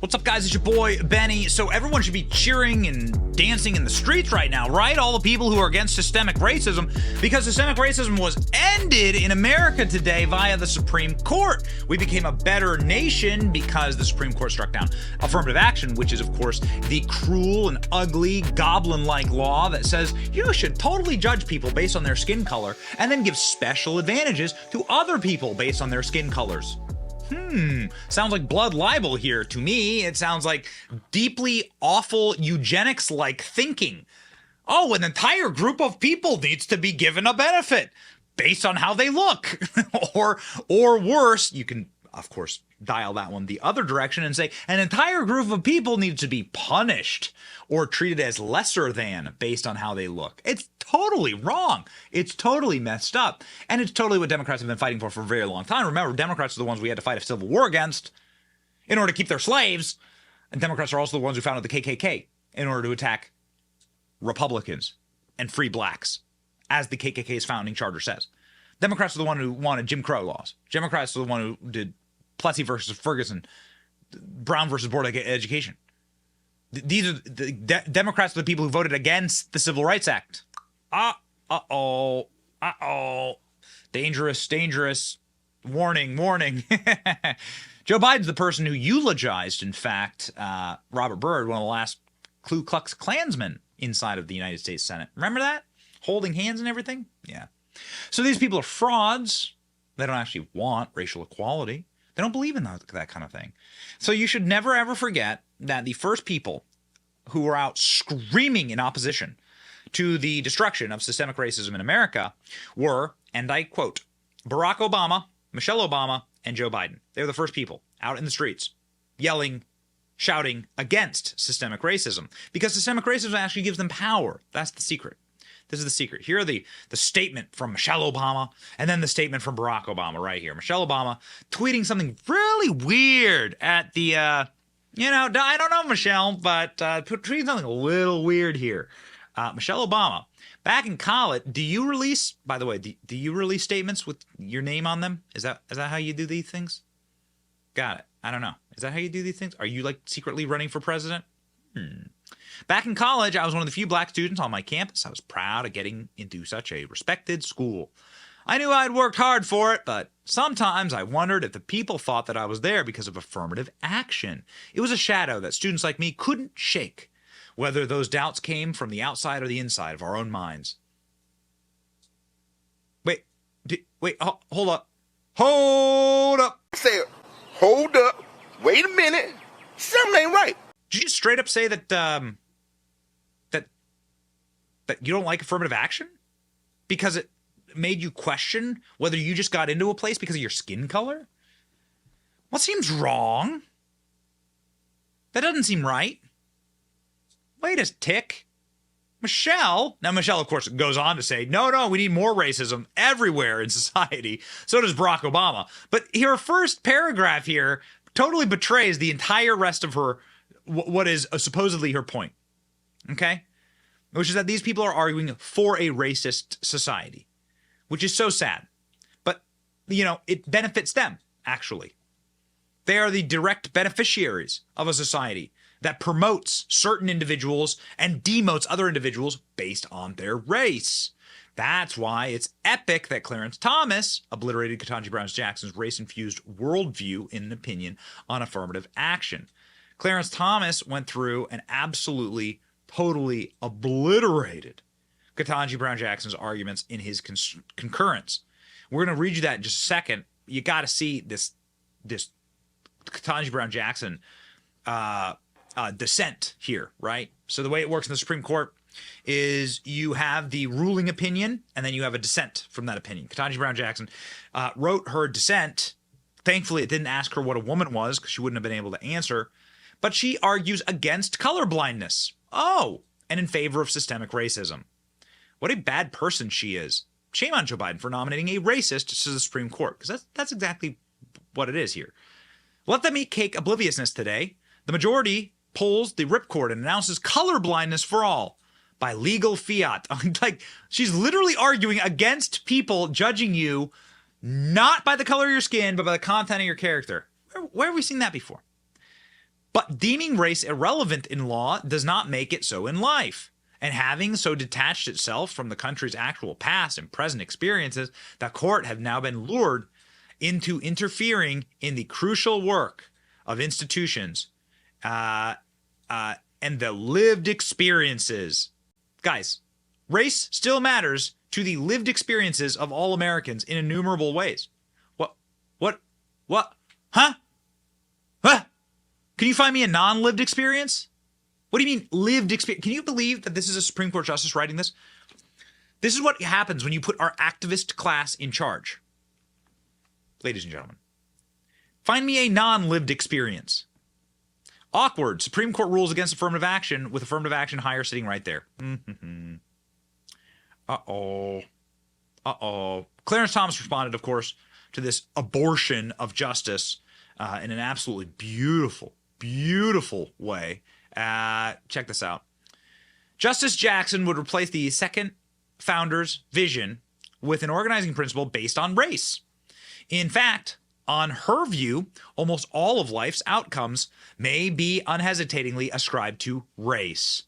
What's up, guys? It's your boy, Benny. So everyone should be cheering and dancing in the streets right now, right? All the people who are against systemic racism, because systemic racism was ended in America today via the Supreme Court. We became a better nation because the Supreme Court struck down affirmative action, which is, of course, the cruel and ugly goblin-like law that says you should totally judge people based on their skin color and then give special advantages to other people based on their skin colors. Sounds like blood libel here to me. It sounds like deeply awful eugenics-like thinking. Oh, an entire group of people needs to be given a benefit based on how they look. or worse, you can, of course, dial that one the other direction and say an entire group of people needs to be punished or treated as lesser than based on how they look. It's totally wrong. It's totally messed up. And it's totally what Democrats have been fighting for a very long time. Remember, Democrats are the ones we had to fight a civil war against in order to keep their slaves. And Democrats are also the ones who founded the KKK in order to attack Republicans and free blacks, as the KKK's founding charter says. Democrats are the one who wanted Jim Crow laws. Democrats are the one who did Plessy versus Ferguson, Brown versus Board of Education. These are the Democrats are the people who voted against the Civil Rights Act. Uh-oh. Dangerous. Warning. Joe Biden's the person who eulogized, in fact, Robert Byrd, one of the last Ku Klux Klansmen inside of the United States Senate. Remember that? Holding hands and everything? Yeah. So these people are frauds. They don't actually want racial equality. They don't believe in that kind of thing. So you should never, ever forget that the first people who were out screaming in opposition to the destruction of systemic racism in America were, and I quote, Barack Obama, Michelle Obama, and Joe Biden. They were the first people out in the streets yelling, shouting against systemic racism, because systemic racism actually gives them power. That's the secret. This is the secret. Here are the statement from Michelle Obama and then the statement from Barack Obama right here. Michelle Obama tweeting something really weird at the, I don't know, Michelle, but tweeting something a little weird here. Michelle Obama, back in college, do you release statements with your name on them? Is that how you do these things? Got it. I don't know. Is that how you do these things? Are you like secretly running for president? Back in college, I was one of the few black students on my campus. I was proud of getting into such a respected school. I knew I'd worked hard for it, but sometimes I wondered if the people thought that I was there because of affirmative action. It was a shadow that students like me couldn't shake, whether those doubts came from the outside or the inside of our own minds. Hold up. Say, hold up. Wait a minute. Something ain't right. Did you just straight up say that that you don't like affirmative action because it made you question whether you just got into a place because of your skin color? What seems wrong? That doesn't seem right. Wait a tick. Michelle, of course, goes on to say, no, we need more racism everywhere in society. So does Barack Obama. But her first paragraph here totally betrays the entire rest of her, what is supposedly her point. Okay? Which is that these people are arguing for a racist society, which is so sad. But, it benefits them, actually. They are the direct beneficiaries of a society that promotes certain individuals and demotes other individuals based on their race. That's why it's epic that Clarence Thomas obliterated Ketanji Brown Jackson's race-infused worldview in an opinion on affirmative action. Clarence Thomas went through and absolutely, totally obliterated Ketanji Brown Jackson's arguments in his concurrence. We're going to read you that in just a second. You got to see this Ketanji Brown Jackson dissent here, right? So the way it works in the Supreme Court is you have the ruling opinion and then you have a dissent from that opinion. Ketanji Brown Jackson wrote her dissent. Thankfully, it didn't ask her what a woman was because she wouldn't have been able to answer. But she argues against colorblindness. Oh, and in favor of systemic racism. What a bad person she is. Shame on Joe Biden for nominating a racist to the Supreme Court, because that's exactly what it is here. Let them eat cake obliviousness today. The majority pulls the ripcord and announces colorblindness for all by legal fiat. Like, she's literally arguing against people judging you not by the color of your skin, but by the content of your character. Where have we seen that before? But deeming race irrelevant in law does not make it so in life. And having so detached itself from the country's actual past and present experiences, the court have now been lured into interfering in the crucial work of institutions and the lived experiences. Guys, race still matters to the lived experiences of all Americans in innumerable ways. What? Huh? Can you find me a non-lived experience? What do you mean lived experience? Can you believe that this is a Supreme Court justice writing this? This is what happens when you put our activist class in charge. Ladies and gentlemen, find me a non-lived experience. Awkward. Supreme Court rules against affirmative action with affirmative action higher sitting right there. Uh-oh. Clarence Thomas responded, of course, to this abortion of justice in an absolutely beautiful way. Check this out. Justice Jackson would replace the second founder's vision with an organizing principle based on race. In fact, on her view, almost all of life's outcomes may be unhesitatingly ascribed to race.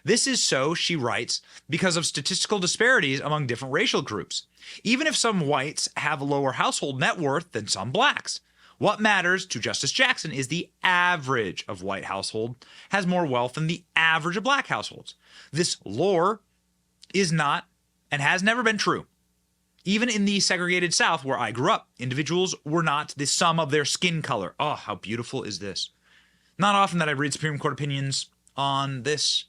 This is so, she writes, because of statistical disparities among different racial groups. Even if some whites have a lower household net worth than some blacks, what matters to Justice Jackson is the average of white household has more wealth than the average of black households. This lore is not and has never been true. Even in the segregated South where I grew up, individuals were not the sum of their skin color. Oh, how beautiful is this? Not often that I read Supreme Court opinions on this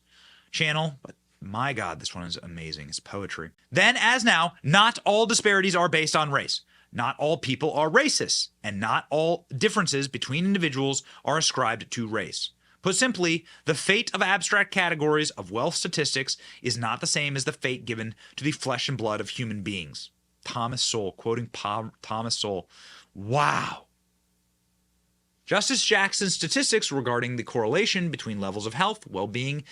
channel, but my God, this one is amazing. It's poetry. Then, as now, not all disparities are based on race. Not all people are racist, and not all differences between individuals are ascribed to race. Put simply, the fate of abstract categories of wealth statistics is not the same as the fate given to the flesh and blood of human beings. Thomas Sowell, quoting Thomas Sowell. Wow. Justice Jackson's statistics regarding the correlation between levels of health, well-being,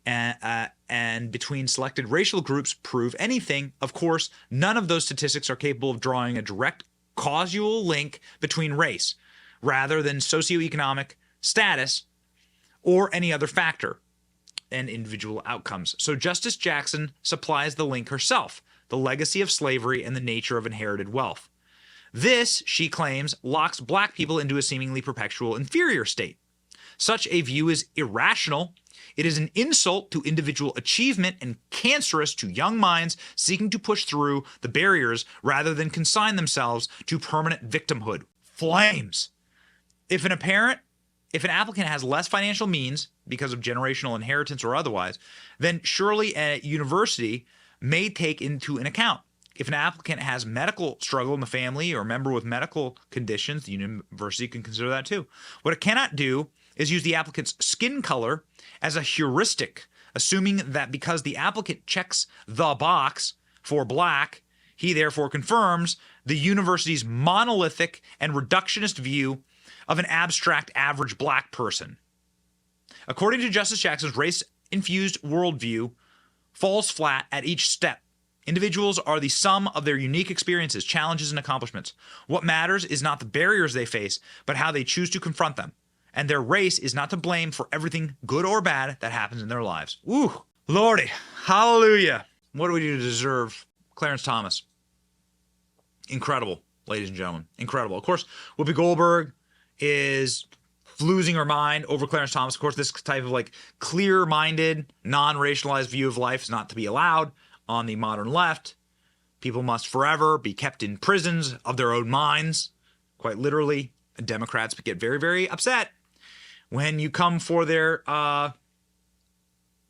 and between selected racial groups prove anything. Of course, none of those statistics are capable of drawing a direct causal link between race, rather than socioeconomic status or any other factor and individual outcomes. So Justice Jackson supplies the link herself, the legacy of slavery and the nature of inherited wealth. This, she claims, locks black people into a seemingly perpetual inferior state. Such a view is irrational. It is an insult to individual achievement and cancerous to young minds seeking to push through the barriers rather than consign themselves to permanent victimhood. Flames. If an applicant has less financial means because of generational inheritance or otherwise, then surely a university may take into an account. If an applicant has medical struggle in the family or a member with medical conditions, the university can consider that too. What it cannot do is use the applicant's skin color as a heuristic, assuming that because the applicant checks the box for black, he therefore confirms the university's monolithic and reductionist view of an abstract average black person. According to Justice Jackson's race-infused worldview, falls flat at each step. Individuals are the sum of their unique experiences, challenges, and accomplishments. What matters is not the barriers they face, but how they choose to confront them. And their race is not to blame for everything good or bad that happens in their lives. Woo! Lordy, hallelujah. What do we do to deserve Clarence Thomas? Incredible, ladies and gentlemen. Incredible. Of course, Whoopi Goldberg is losing her mind over Clarence Thomas. Of course, this type of like clear-minded, non-racialized view of life is not to be allowed on the modern left. People must forever be kept in prisons of their own minds. Quite literally, Democrats get very, very upset when you come for their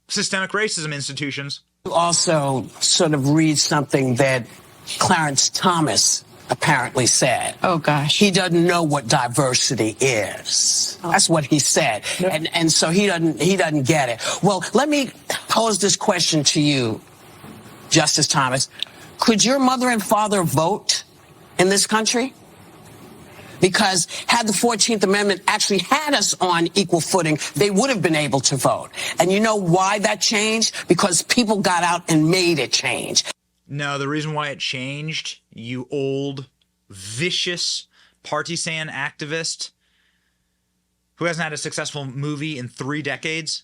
systemic racism institutions. You also sort of read something that Clarence Thomas apparently said. Oh, gosh. He doesn't know what diversity is. Oh. That's what he said. Yep. And so he doesn't get it. Well, let me pose this question to you, Justice Thomas. Could your mother and father vote in this country? Because had the 14th Amendment actually had us on equal footing, they would have been able to vote. And you know why that changed? Because people got out and made it change. No, the reason why it changed, you old, vicious partisan activist, who hasn't had a successful movie in 3 decades.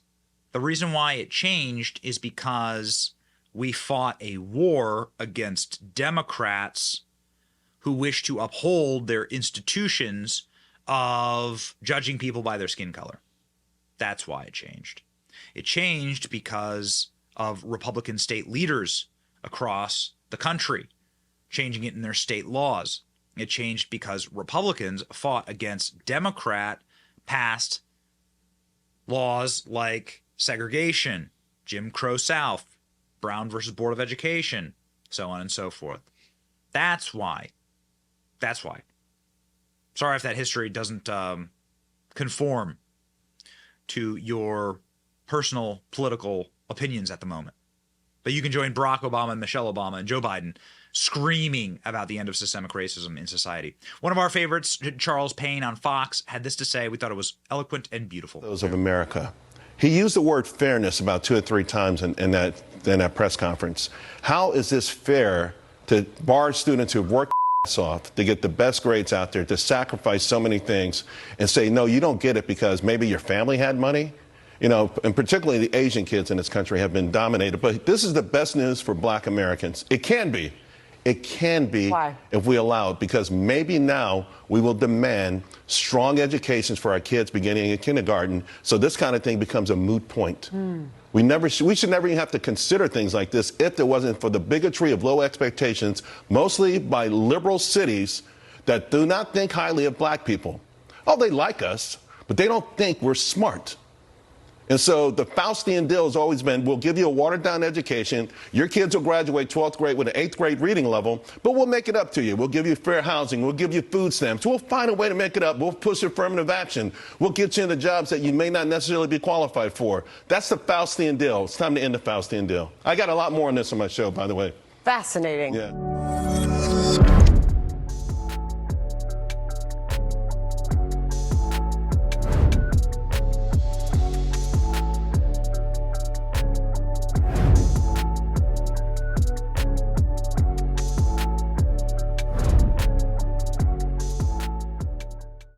The reason why it changed is because we fought a war against Democrats who wish to uphold their institutions of judging people by their skin color. That's why it changed. It changed because of Republican state leaders across the country changing it in their state laws. It changed because Republicans fought against Democrat-passed laws like segregation, Jim Crow South, Brown versus Board of Education, so on and so forth. That's why. That's why. Sorry if that history doesn't conform to your personal political opinions at the moment. But you can join Barack Obama and Michelle Obama and Joe Biden screaming about the end of systemic racism in society. One of our favorites, Charles Payne on Fox, had this to say. We thought it was eloquent and beautiful. Those of America. He used the word fairness about 2 or 3 times in that press conference. How is this fair to bar students who've worked off to get the best grades out there, to sacrifice so many things and say, no, you don't get it because maybe your family had money? You know, and particularly the Asian kids in this country have been dominated. But this is the best news for black Americans. It can be. It can be. Why? If we allow it, because maybe now we will demand strong educations for our kids beginning in kindergarten, so this kind of thing becomes a moot point. We should never even have to consider things like this if there wasn't for the bigotry of low expectations, mostly by liberal cities that do not think highly of black people. Oh, they like us, but they don't think we're smart. And so the faustian deal has always been, we'll give you a watered-down education. Your kids will graduate 12th grade with an 8th grade reading level, but we'll make it up to you. We'll give you fair housing. We'll give you food stamps. We'll find a way to make it up. We'll push affirmative action. We'll get you into jobs that you may not necessarily be qualified for. That's the faustian deal. It's time to end the faustian deal. I got a lot more on this on my show, by the way. Fascinating. Yeah.